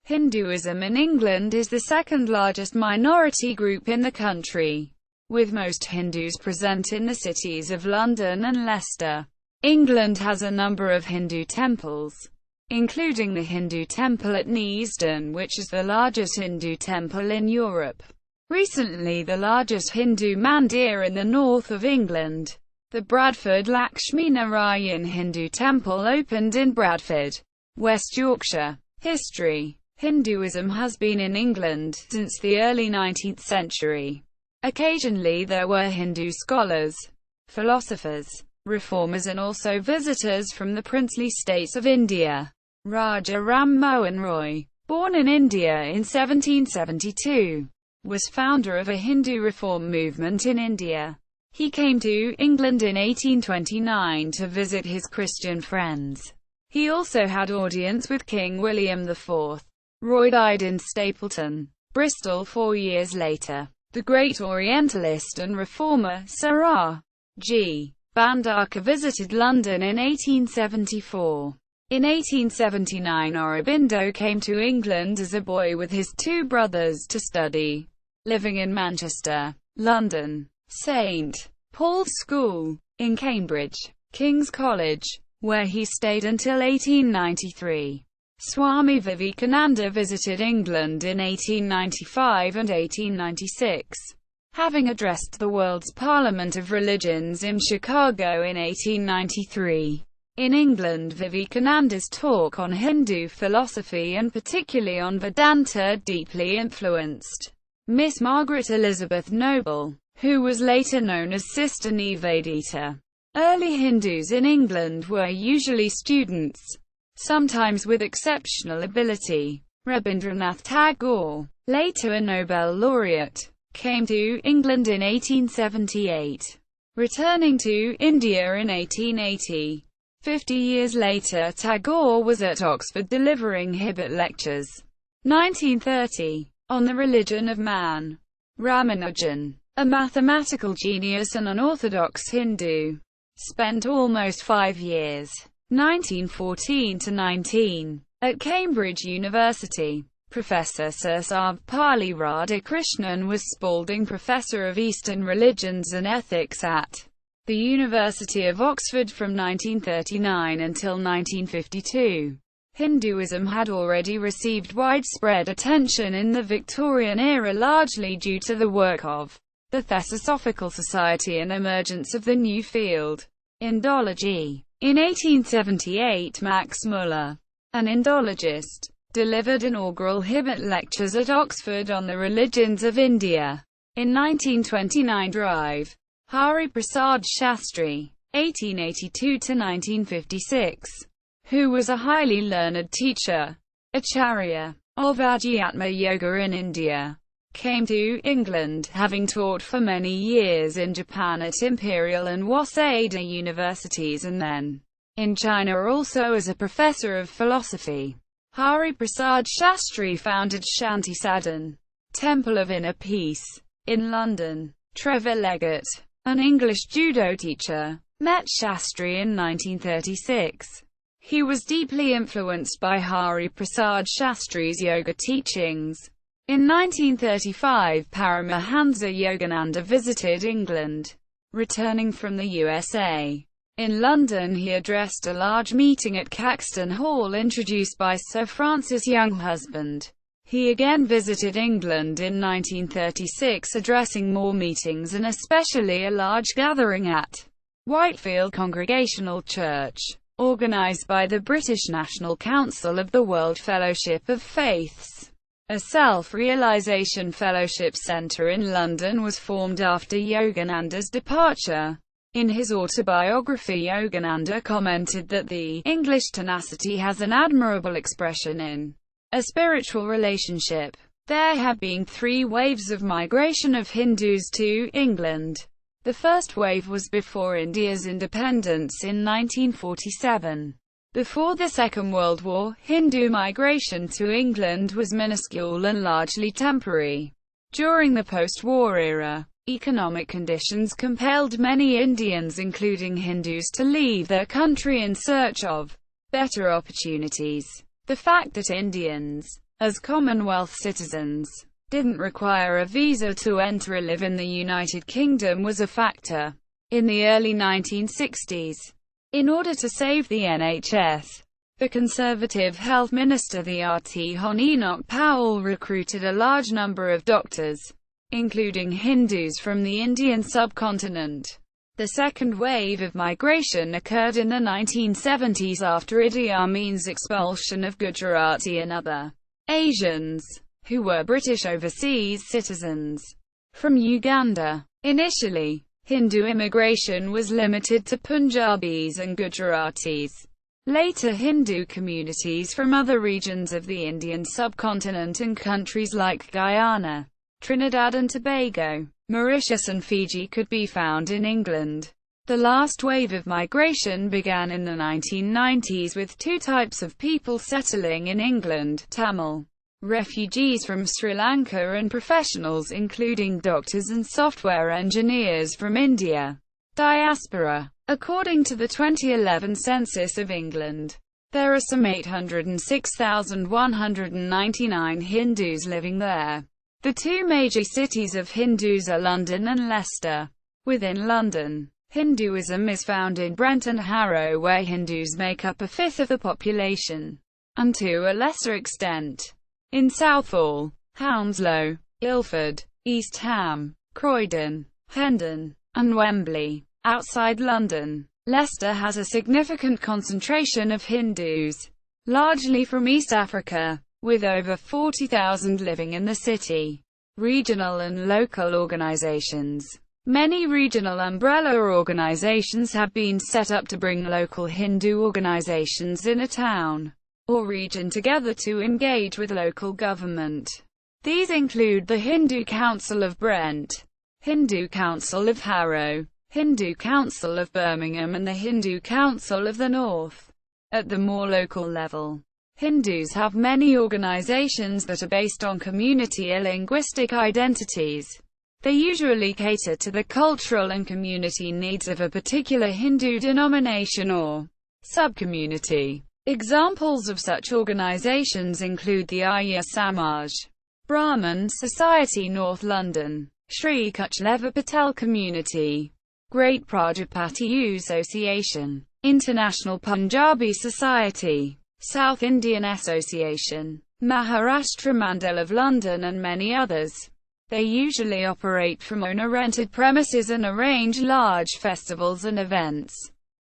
Hinduism in England is the second largest minority group in the country, with most Hindus present in the cities of London and Leicester. England has a number of Hindu temples, including the Hindu temple at Neasden, which is the largest Hindu temple in Europe. Recently, the largest Hindu Mandir in the north of England, the Bradford Lakshmi Narayan Hindu temple, opened in Bradford, West Yorkshire. History. Hinduism has been in England since the early 19th century. Occasionally there were Hindu scholars, philosophers, reformers and also visitors from the princely states of India. Raja Ram Mohan Roy, born in India in 1772, was founder of a Hindu reform movement in India. He came to England in 1829 to visit his Christian friends. He also had audience with King William IV. Roy died in Stapleton, Bristol 4 years later. The great Orientalist and reformer Sir R. G. Bhandarkar visited London in 1874. In 1879 Aurobindo came to England as a boy with his two brothers to study, living in Manchester, London, St. Paul's School, in Cambridge, King's College, where he stayed until 1893. Swami Vivekananda visited England in 1895 and 1896, having addressed the world's Parliament of Religions in Chicago in 1893. In England, Vivekananda's talk on Hindu philosophy and particularly on Vedanta deeply influenced Miss Margaret Elizabeth Noble, who was later known as Sister Nivedita. Early Hindus in England were usually students, sometimes with exceptional ability. Rabindranath Tagore, later a Nobel laureate, came to England in 1878, returning to India in 1880. 50 years later, Tagore was at Oxford delivering Hibbert lectures. 1930. On the Religion of Man. Ramanujan, a mathematical genius and an orthodox Hindu, spent almost 5 years, 1914 to 19, at Cambridge University. Professor Sir Sarvepalli Radhakrishnan was Spalding Professor of Eastern Religions and Ethics at the University of Oxford from 1939 until 1952. Hinduism had already received widespread attention in the Victorian era, largely due to the work of the Theosophical Society and emergence of the new field, Indology. In 1878, Max Muller, an Indologist, delivered inaugural Hibbert lectures at Oxford on the religions of India. In 1929, Drive. Hari Prasad Shastri, 1882–1956, who was a highly learned teacher, Acharya, of Adhyatma Yoga in India, came to England, having taught for many years in Japan at Imperial and Waseda universities and then in China also as a professor of philosophy. Hari Prasad Shastri founded Shanti Sadan, Temple of Inner Peace, in London. Trevor Leggett, an English judo teacher, met Shastri in 1936. He was deeply influenced by Hari Prasad Shastri's yoga teachings. In 1935, Paramahansa Yogananda visited England, returning from the USA. In London he addressed a large meeting at Caxton Hall introduced by Sir Francis Younghusband. He again visited England in 1936 addressing more meetings and especially a large gathering at Whitefield Congregational Church, organised by the British National Council of the World Fellowship of Faiths. A self-realization fellowship centre in London was formed after Yogananda's departure. In his autobiography, Yogananda commented that the English tenacity has an admirable expression in a spiritual relationship. There have been 3 waves of migration of Hindus to England. The first wave was before India's independence in 1947. Before the Second World War, Hindu migration to England was minuscule and largely temporary. During the post-war era, economic conditions compelled many Indians, including Hindus, to leave their country in search of better opportunities. The fact that Indians as Commonwealth citizens didn't require a visa to enter or live in the United Kingdom was a factor in the early 1960s. In order to save the NHS, the Conservative Health Minister the RT Hon Enoch Powell recruited a large number of doctors, including Hindus from the Indian subcontinent. The second wave of migration occurred in the 1970s after Idi Amin's expulsion of Gujarati and other Asians, who were British overseas citizens, from Uganda. Initially, Hindu immigration was limited to Punjabis and Gujaratis. Later, Hindu communities from other regions of the Indian subcontinent and countries like Guyana, Trinidad and Tobago, Mauritius and Fiji could be found in England. The last wave of migration began in the 1990s with two types of people settling in England: Tamil refugees from Sri Lanka and professionals including doctors and software engineers from India. Diaspora. According to the 2011 census of England, there are some 806,199 Hindus living there. The two major cities of Hindus are London and Leicester. Within London, Hinduism is found in Brent and Harrow, where Hindus make up a fifth of the population, and to a lesser extent, in Southall, Hounslow, Ilford, East Ham, Croydon, Hendon, and Wembley. Outside London, Leicester has a significant concentration of Hindus, largely from East Africa, with over 40,000 living in the city. Regional and local organizations. Many regional umbrella organizations have been set up to bring local Hindu organizations in a town or region together to engage with local government. These include the Hindu Council of Brent, Hindu Council of Harrow, Hindu Council of Birmingham and the Hindu Council of the North. At the more local level, Hindus have many organizations that are based on community or linguistic identities. They usually cater to the cultural and community needs of a particular Hindu denomination or subcommunity. Examples of such organizations include the Arya Samaj, Brahman Society North London, Shri Kuchleva Patel Community, Great Prajapati Association, International Punjabi Society, South Indian Association, Maharashtra Mandal of London and many others. They usually operate from owner-rented premises and arrange large festivals and events,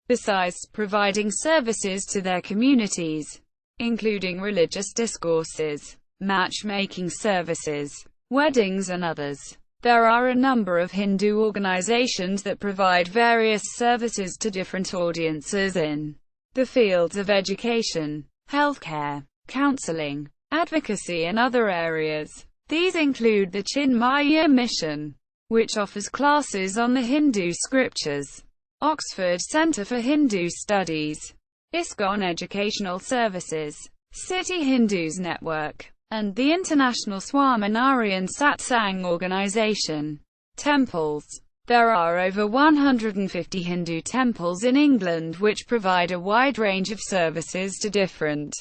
besides providing services to their communities, including religious discourses, matchmaking services, weddings and others. There are a number of Hindu organizations that provide various services to different audiences in the fields of education, healthcare, counseling, advocacy and other areas. These include the Chinmaya Mission, which offers classes on the Hindu scriptures, Oxford Centre for Hindu Studies, ISKCON Educational Services, City Hindus Network, and the International Swaminarayan Satsang Organization. Temples. There are over 150 Hindu temples in England which provide a wide range of services to different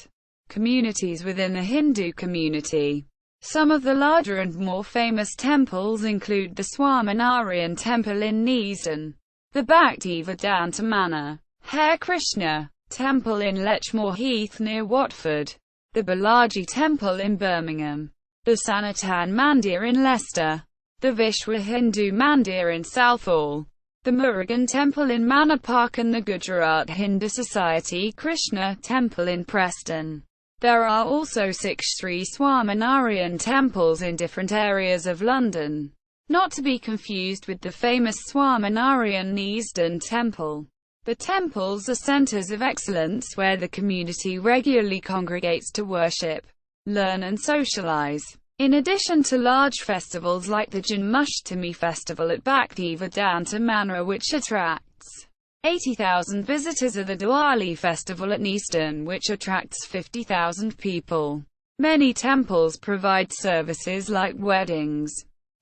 communities within the Hindu community. Some of the larger and more famous temples include the Swaminarayan Temple in Neasden, the Bhaktivedanta Manor, Hare Krishna Temple in Lechmore Heath near Watford, the Balaji Temple in Birmingham, the Sanatan Mandir in Leicester, the Vishwa Hindu Mandir in Southall, the Murugan Temple in Manor Park and the Gujarat Hindu Society Krishna Temple in Preston. There are also 6 Sri Swaminarayan temples in different areas of London, not to be confused with the famous Swaminarayan Neasden Temple. The temples are centers of excellence where the community regularly congregates to worship, learn and socialize. In addition to large festivals like the Janmashtami festival at Bhaktivedanta Manor which attracts 80,000 visitors, or the Diwali festival at Neasden which attracts 50,000 people. Many temples provide services like weddings,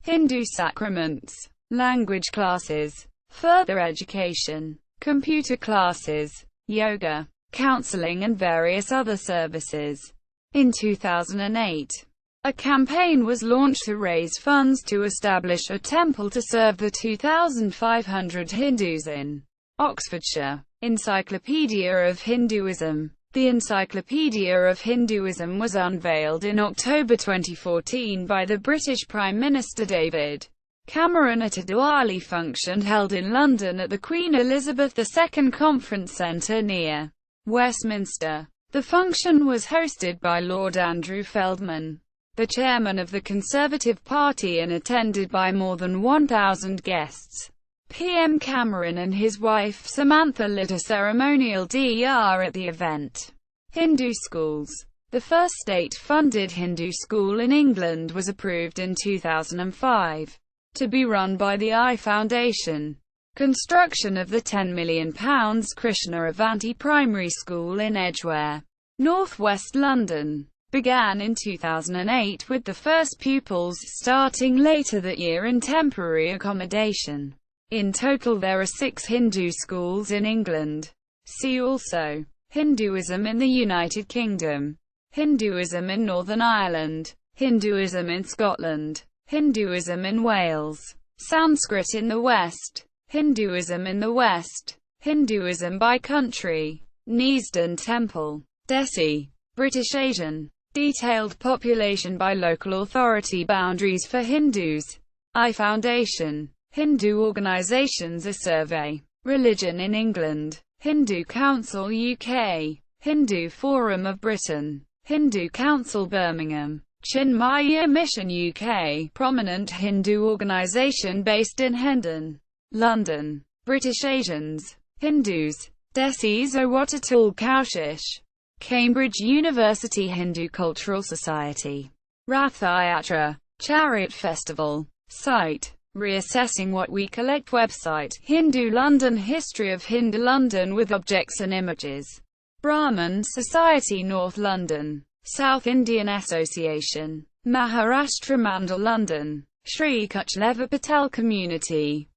Hindu sacraments, language classes, further education, computer classes, yoga, counseling and various other services. In 2008, a campaign was launched to raise funds to establish a temple to serve the 2,500 Hindus in Oxfordshire. Encyclopedia of Hinduism. The Encyclopedia of Hinduism was unveiled in October 2014 by the British Prime Minister David Cameron at a Diwali function held in London at the Queen Elizabeth II Conference Centre near Westminster. The function was hosted by Lord Andrew Feldman, the chairman of the Conservative Party, and attended by more than 1,000 guests. PM Cameron and his wife Samantha lit a ceremonial DR at the event. Hindu schools. The first state-funded Hindu school in England was approved in 2005 to be run by the I Foundation. Construction of the £10 million Krishna Avanti Primary School in Edgware, northwest London, began in 2008, with the first pupils starting later that year in temporary accommodation. In total there are 6 Hindu schools in England. See also: Hinduism in the United Kingdom, Hinduism in Northern Ireland, Hinduism in Scotland, Hinduism in Wales, Sanskrit in the West, Hinduism in the West, Hinduism by country, Neasden Temple, Desi, British Asian, detailed population by local authority, boundaries for Hindus, I Foundation, Hindu organisations, a survey, religion in England, Hindu Council UK, Hindu Forum of Britain, Hindu Council Birmingham, Chinmaya Mission UK, prominent Hindu organisation based in Hendon, London, British Asians, Hindus, Desis Owatatul Kaushish, Cambridge University Hindu Cultural Society, Rath-Yatra, Chariot Festival, Site, Reassessing What We Collect website, Hindu London History of Hindu London with objects and images, Brahman Society North London, South Indian Association, Maharashtra Mandal London, Shri Kuchleva Patel Community,